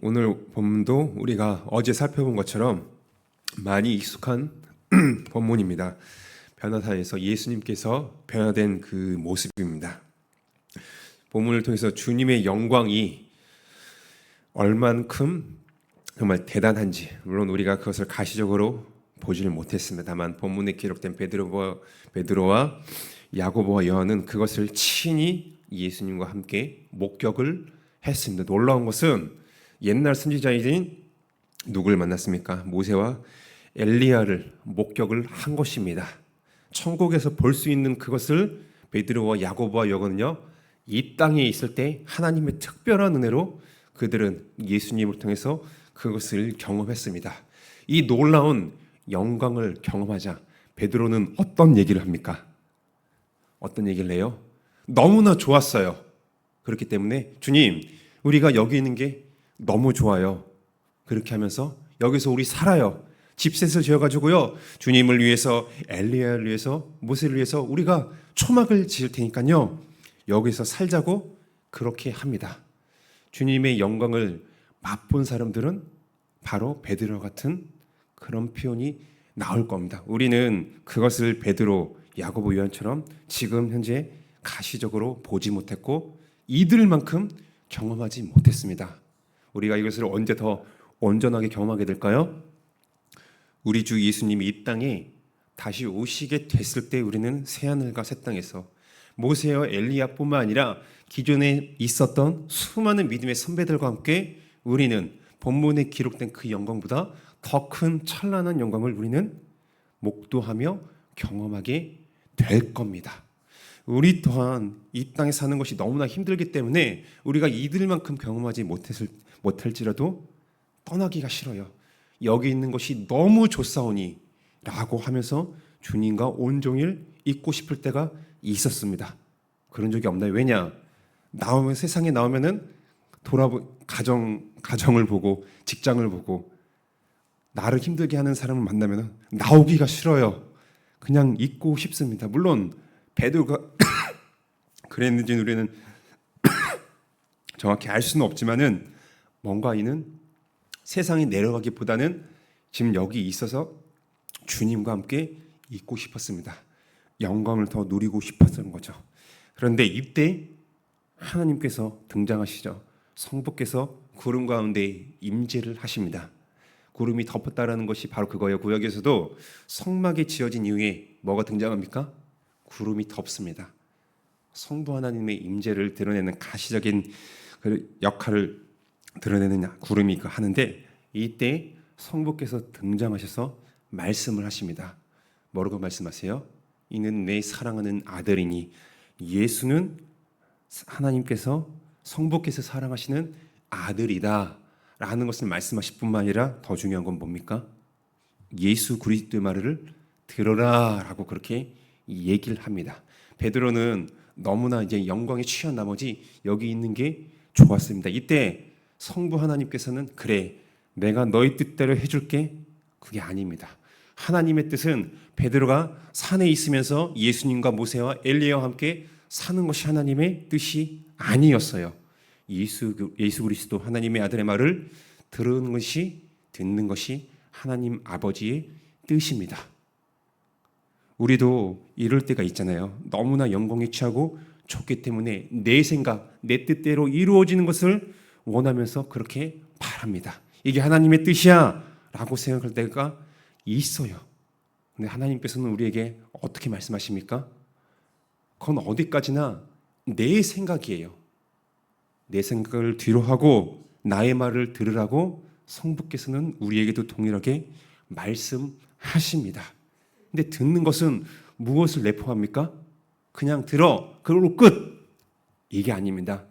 오늘 본문도 우리가 어제 살펴본 것처럼 많이 익숙한 본문입니다. 변화사에서 예수님께서 변화된 그 모습입니다. 본문을 통해서 주님의 영광이 얼만큼 정말 대단한지, 물론 우리가 그것을 가시적으로 보지를 못했습니다만 본문에 기록된 베드로와 야고보와 요한은 그것을 친히 예수님과 함께 목격을 했습니다. 놀라운 것은 옛날 선지자인 누구를 만났습니까? 모세와 엘리야를 목격을 한 것입니다. 천국에서 볼 수 있는 그것을 베드로와 야고보와 요한은요, 이 땅에 있을 때 하나님의 특별한 은혜로 그들은 예수님을 통해서 그것을 경험했습니다. 이 놀라운 영광을 경험하자 베드로는 어떤 얘기를 합니까? 어떤 얘기를 해요? 너무나 좋았어요. 그렇기 때문에 주님, 우리가 여기 있는 게 너무 좋아요. 그렇게 하면서 여기서 우리 살아요. 집셋을 지어가지고요, 주님을 위해서, 엘리야를 위해서, 모세를 위해서 우리가 초막을 지을 테니까요, 여기서 살자고 그렇게 합니다. 주님의 영광을 맛본 사람들은 바로 베드로 같은 그런 표현이 나올 겁니다. 우리는 그것을 베드로, 야고보, 요한처럼 지금 현재 가시적으로 보지 못했고 이들만큼 경험하지 못했습니다. 우리가 이것을 언제 더 온전하게 경험하게 될까요? 우리 주 예수님이 이 땅에 다시 오시게 됐을 때 우리는 새하늘과 새 땅에서 모세와 엘리야뿐만 아니라 기존에 있었던 수많은 믿음의 선배들과 함께 우리는 본문에 기록된 그 영광보다 더 큰 찬란한 영광을 우리는 목도하며 경험하게 될 겁니다. 우리 또한 이 땅에 사는 것이 너무나 힘들기 때문에 우리가 이들만큼 경험하지 못할지라도 떠나기가 싫어요. 여기 있는 것이 너무 좋사오니 라고 하면서 주님과 온종일 있고 싶을 때가 있었습니다. 그런 적이 없나요? 왜냐? 세상에 나오면은 가정을 보고 직장을 보고 나를 힘들게 하는 사람을 만나면 나오기가 싫어요. 그냥 있고 싶습니다. 물론 베드로가 그랬는지는 우리는 정확히 알 수는 없지만은 뭔가 이는 세상에 내려가기보다는 지금 여기 있어서 주님과 함께 있고 싶었습니다. 영광을 더 누리고 싶었던 거죠. 그런데 이때 하나님께서 등장하시죠. 성부께서 구름 가운데 임재를 하십니다. 구름이 덮었다라는 것이 바로 그거예요. 구약에서도 성막이 지어진 이후에 뭐가 등장합니까? 구름이 덮습니다. 성부 하나님의 임재를 드러내는 가시적인 그 역할을 드러내는 구름이 하는데 이때 성부께서 등장하셔서 말씀을 하십니다. 뭐라고 말씀하세요? 이는 내 사랑하는 아들이니. 예수는 하나님께서 성부께서 사랑하시는 아들이다 라는 것을 말씀하실 뿐만 아니라 더 중요한 건 뭡니까? 예수 그리스도의 말을 들어라 라고 그렇게 얘기를 합니다. 베드로는 너무나 이제 영광에 취한 나머지 여기 있는 게 좋았습니다. 이때 성부 하나님께서는 그래, 내가 너희 뜻대로 해줄게. 그게 아닙니다. 하나님의 뜻은 베드로가 산에 있으면서 예수님과 모세와 엘리야와 함께 사는 것이 하나님의 뜻이 아니었어요. 예수 그리스도 하나님의 아들의 말을 듣는 것이 하나님 아버지의 뜻입니다. 우리도 이럴 때가 있잖아요. 너무나 영광에 취하고 좋기 때문에 내 생각, 내 뜻대로 이루어지는 것을 원하면서 그렇게 바랍니다. 이게 하나님의 뜻이야 라고 생각할 때가 있어요. 근데 하나님께서는 우리에게 어떻게 말씀하십니까? 그건 어디까지나 내 생각이에요. 내 생각을 뒤로 하고 나의 말을 들으라고 성부께서는 우리에게도 동일하게 말씀하십니다. 근데 듣는 것은 무엇을 내포합니까? 그냥 들어, 그걸로 끝. 이게 아닙니다.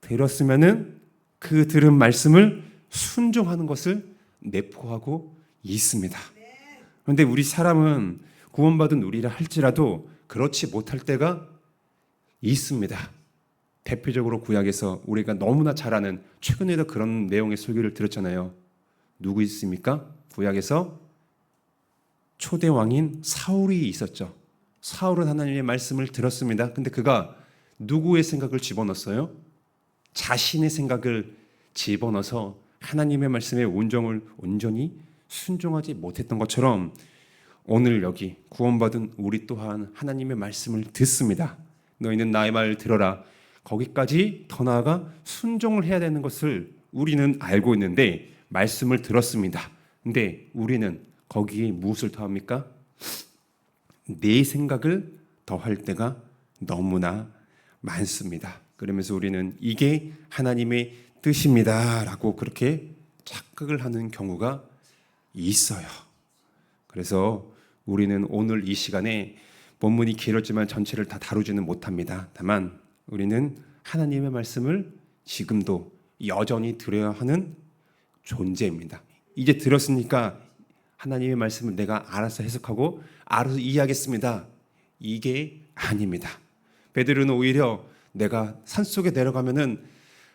들었으면은 그 들은 말씀을 순종하는 것을 내포하고 있습니다. 그런데 우리 사람은 구원받은 우리라 할지라도 그렇지 못할 때가 있습니다. 대표적으로 구약에서 우리가 너무나 잘 아는 최근에도 그런 내용의 설교를 들었잖아요. 누구 있습니까? 구약에서 초대 왕인 사울이 있었죠. 사울은 하나님의 말씀을 들었습니다. 근데 그가 누구의 생각을 집어넣었어요? 자신의 생각을 집어넣어서 하나님의 말씀에 온전히 순종하지 못했던 것처럼 오늘 여기 구원받은 우리 또한 하나님의 말씀을 듣습니다. 너희는 나의 말을 들어라. 거기까지 더 나아가 순종을 해야 되는 것을 우리는 알고 있는데 말씀을 들었습니다. 근데 우리는 거기에 무엇을 더합니까? 내 생각을 더할 때가 너무나 많습니다. 그러면서 우리는 이게 하나님의 뜻입니다라고 그렇게 착각을 하는 경우가 있어요. 그래서 우리는 오늘 이 시간에 본문이 길었지만 전체를 다 다루지는 못합니다. 다만 우리는 하나님의 말씀을 지금도 여전히 들어야 하는 존재입니다. 이제 들었으니까 하나님의 말씀을 내가 알아서 해석하고 알아서 이해하겠습니다. 이게 아닙니다. 베드로는 오히려 내가 산속에 내려가면은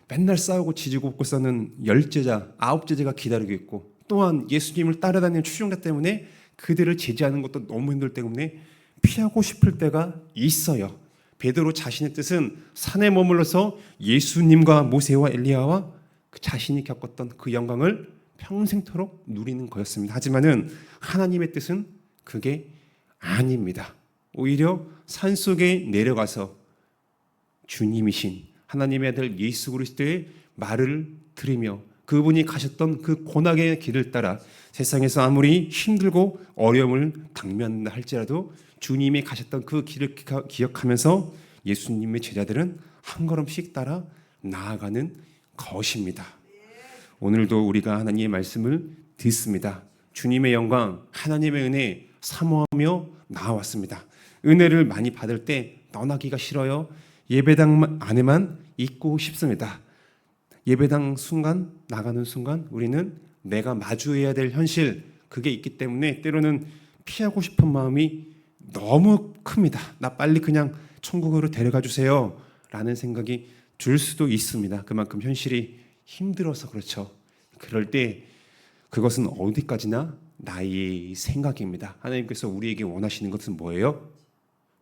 맨날 싸우고 지지고 볶고 싸는 10제자, 9제자가 기다리고 있고 또한 예수님을 따라다니는 추종자 때문에 그들을 제지하는 것도 너무 힘들 때문에 피하고 싶을 때가 있어요. 베드로 자신의 뜻은 산에 머물러서 예수님과 모세와 엘리야와 그 자신이 겪었던 그 영광을 평생토록 누리는 거였습니다. 하지만은 하나님의 뜻은 그게 아닙니다. 오히려 산속에 내려가서 주님이신 하나님의 아들 예수 그리스도의 말을 들으며 그분이 가셨던 그 고난의 길을 따라 세상에서 아무리 힘들고 어려움을 당면한다 할지라도 주님이 가셨던 그 길을 기억하면서 예수님의 제자들은 한 걸음씩 따라 나아가는 것입니다. 오늘도 우리가 하나님의 말씀을 듣습니다. 주님의 영광, 하나님의 은혜 사모하며 나아왔습니다. 은혜를 많이 받을 때 떠나기가 싫어요. 예배당 안에만 있고 싶습니다. 예배당 순간 나가는 순간 우리는 내가 마주해야 될 현실 그게 있기 때문에 때로는 피하고 싶은 마음이 너무 큽니다. 나 빨리 그냥 천국으로 데려가 주세요 라는 생각이 들 수도 있습니다. 그만큼 현실이 힘들어서 그렇죠. 그럴 때 그것은 어디까지나 나의 생각입니다. 하나님께서 우리에게 원하시는 것은 뭐예요?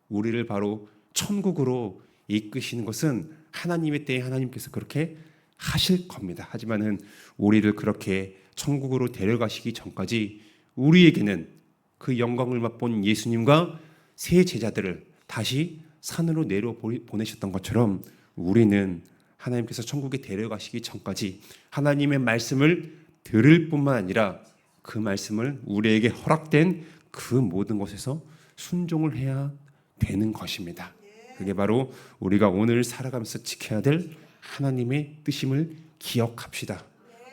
우리를 바로 천국으로 이끄시는 것은 하나님의 때에 하나님께서 그렇게 하실 겁니다. 하지만은 우리를 그렇게 천국으로 데려가시기 전까지 우리에게는 그 영광을 맛본 예수님과 세 제자들을 다시 산으로 내려 보내셨던 것처럼 우리는 하나님께서 천국에 데려가시기 전까지 하나님의 말씀을 들을 뿐만 아니라 그 말씀을 우리에게 허락된 그 모든 것에서 순종을 해야 되는 것입니다. 그게 바로 우리가 오늘 살아가면서 지켜야 될 하나님의 뜻임을 기억합시다.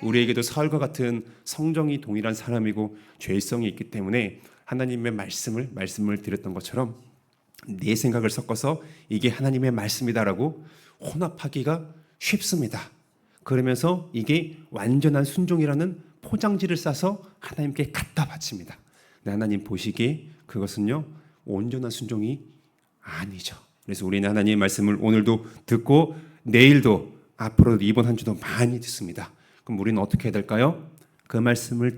우리에게도 사울과 같은 성정이 동일한 사람이고 죄성이 있기 때문에 하나님의 말씀을 드렸던 것처럼 내 생각을 섞어서 이게 하나님의 말씀이다라고 혼합하기가 쉽습니다. 그러면서 이게 완전한 순종이라는 포장지를 싸서 하나님께 갖다 바칩니다. 근데 하나님 보시기에 그것은요 온전한 순종이 아니죠. 그래서 우리는 하나님의 말씀을 오늘도 듣고 내일도 앞으로도 이번 한 주도 많이 듣습니다. 그럼 우리는 어떻게 해야 될까요? 그 말씀을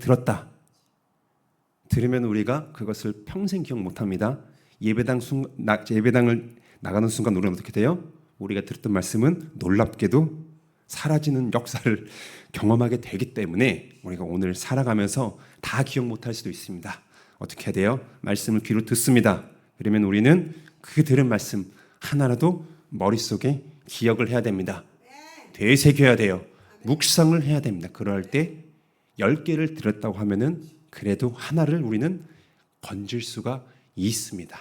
들으면 우리가 그것을 평생 기억 못합니다. 예배당을 나가는 순간 우리는 어떻게 돼요? 우리가 들었던 말씀은 놀랍게도 사라지는 역사를 경험하게 되기 때문에 우리가 오늘 살아가면서 다 기억 못할 수도 있습니다. 어떻게 해야 돼요? 말씀을 귀로 듣습니다. 그러면 우리는 그 들은 말씀 하나라도 머릿속에 기억을 해야 됩니다. 되새겨야 돼요. 묵상을 해야 됩니다. 그럴 때 10개를 들었다고 하면은 그래도 하나를 우리는 건질 수가 있습니다.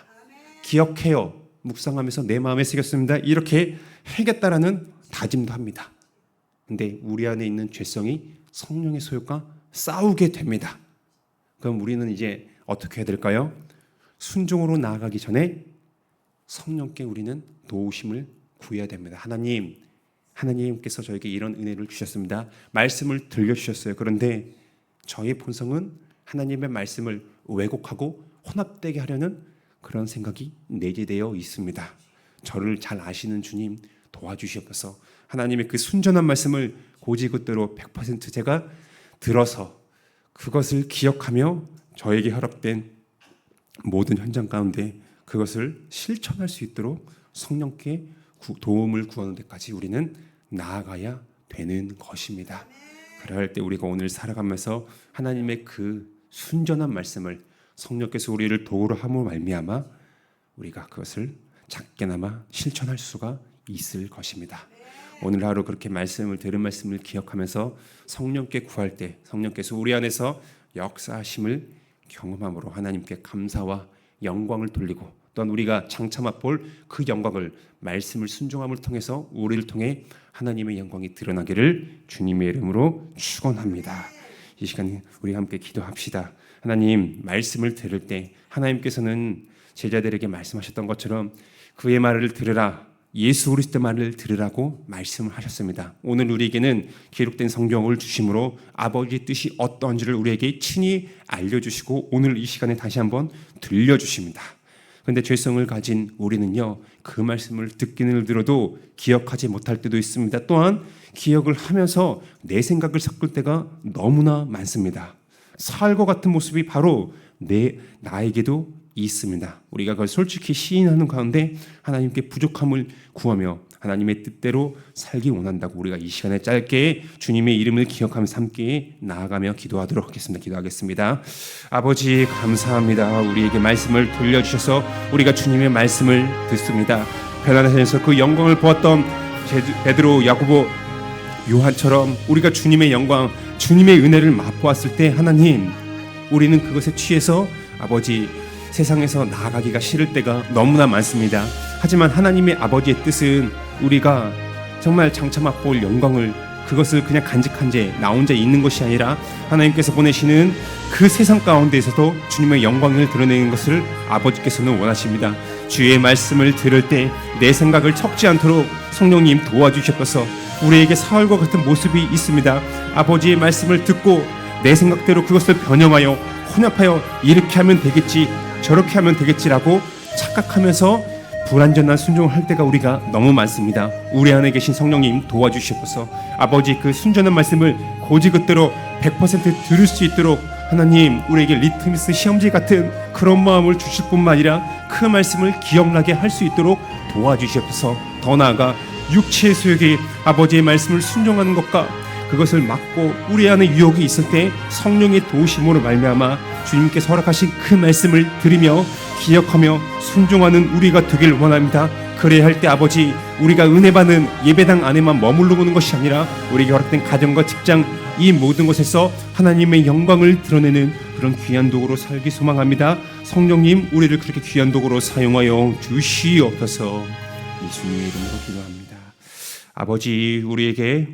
기억해요. 묵상하면서 내 마음에 새겼습니다. 이렇게 해야겠다라는 다짐도 합니다. 근데 우리 안에 있는 죄성이 성령의 소욕과 싸우게 됩니다. 그럼 우리는 이제 어떻게 해야 될까요? 순종으로 나아가기 전에 성령께 우리는 도우심을 구해야 됩니다. 하나님께서 저에게 이런 은혜를 주셨습니다. 말씀을 들려주셨어요. 그런데 저의 본성은 하나님의 말씀을 왜곡하고 혼합되게 하려는 그런 생각이 내재되어 있습니다. 저를 잘 아시는 주님 도와주시옵소서. 하나님의 그 순전한 말씀을 고지그대로 100% 제가 들어서 그것을 기억하며 저에게 허락된 모든 현장 가운데 그것을 실천할 수 있도록 성령께 도움을 구하는 데까지 우리는 나아가야 되는 것입니다. 그럴 때 우리가 오늘 살아가면서 하나님의 그 순전한 말씀을 성령께서 우리를 도우러 함으로 말미암아 우리가 그것을 작게나마 실천할 수가 있을 것입니다. 오늘 하루 그렇게 말씀을 들은 말씀을 기억하면서 성령께 구할 때 성령께서 우리 안에서 역사하심을 경험함으로 하나님께 감사와 영광을 돌리고 또한 우리가 장차 맛볼 그 영광을 말씀을 순종함을 통해서 우리를 통해 하나님의 영광이 드러나기를 주님의 이름으로 축원합니다. 이 시간 우리 함께 기도합시다. 하나님, 말씀을 들을 때 하나님께서는 제자들에게 말씀하셨던 것처럼 그의 말을 들으라, 예수 그리스도의 말을 들으라고 말씀을 하셨습니다. 오늘 우리에게는 기록된 성경을 주심으로 아버지의 뜻이 어떠한지를 우리에게 친히 알려주시고 오늘 이 시간에 다시 한번 들려주십니다. 그런데 죄성을 가진 우리는요, 그 말씀을 듣기는 들어도 기억하지 못할 때도 있습니다. 또한 기억을 하면서 내 생각을 섞을 때가 너무나 많습니다. 살과 같은 모습이 바로 나에게도 있습니다. 우리가 그걸 솔직히 시인하는 가운데 하나님께 부족함을 구하며 하나님의 뜻대로 살기 원한다고 우리가 이 시간에 짧게 주님의 이름을 기억하면서 함께 나아가며 기도하도록 하겠습니다. 기도하겠습니다. 아버지 감사합니다. 우리에게 말씀을 들려주셔서 우리가 주님의 말씀을 듣습니다. 베드로에서 그 영광을 보았던 베드로, 야고보, 요한처럼 우리가 주님의 영광, 주님의 은혜를 맛보았을 때 하나님, 우리는 그것에 취해서 아버지 세상에서 나아가기가 싫을 때가 너무나 많습니다. 하지만 하나님의 아버지의 뜻은 우리가 정말 장차 맛볼 영광을 그것을 그냥 간직한 채 나 혼자 있는 것이 아니라 하나님께서 보내시는 그 세상 가운데에서도 주님의 영광을 드러내는 것을 아버지께서는 원하십니다. 주의 말씀을 들을 때 내 생각을 섞지 않도록 성령님 도와주셔서 우리에게 사울과 같은 모습이 있습니다. 아버지의 말씀을 듣고 내 생각대로 그것을 변형하여 혼합하여 이렇게 하면 되겠지 저렇게 하면 되겠지라고 착각하면서 불완전한 순종을 할 때가 우리가 너무 많습니다. 우리 안에 계신 성령님 도와주시옵소서. 아버지 그 순전한 말씀을 고지그대로 100% 들을 수 있도록 하나님 우리에게 리트미스 시험지 같은 그런 마음을 주실 뿐만 아니라 그 말씀을 기억나게 할 수 있도록 도와주시옵소서. 더 나아가 육체의 소욕이 아버지의 말씀을 순종하는 것과 그것을 막고 우리 안에 유혹이 있을 때 성령의 도우심으로 말미암아 주님께서 허락하신 그 말씀을 들으며 기억하며 순종하는 우리가 되길 원합니다. 그래야 할 때 아버지 우리가 은혜 받는 예배당 안에만 머무르는 것이 아니라 우리에게 허락된 가정과 직장 이 모든 곳에서 하나님의 영광을 드러내는 그런 귀한 도구로 살기 소망합니다. 성령님 우리를 그렇게 귀한 도구로 사용하여 주시옵소서. 예수님의 이름으로 기도합니다. 아버지 우리에게